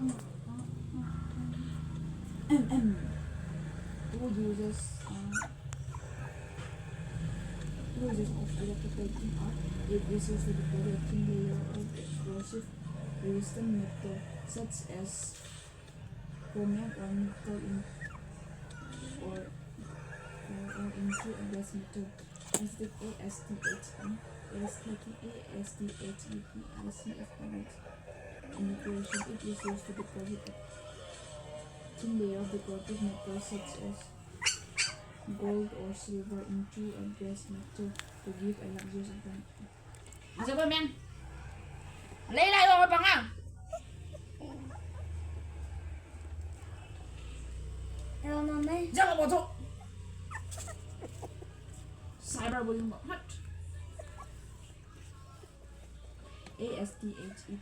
Who uses of electroplating are it uses to deposit a thin layer of corrosive resistant metal such as chromium or nickel or into a glass metal. Aesthetic in operation, it is used to deposit a thin layer of decorative metal such as gold or silver into a glass metal to give a luxurious appearance. Asa ba men? Laylay ko pa nga. Hello, Mommy. Diyan ka po to. Cyberbullying mo. What? ASTHETICIT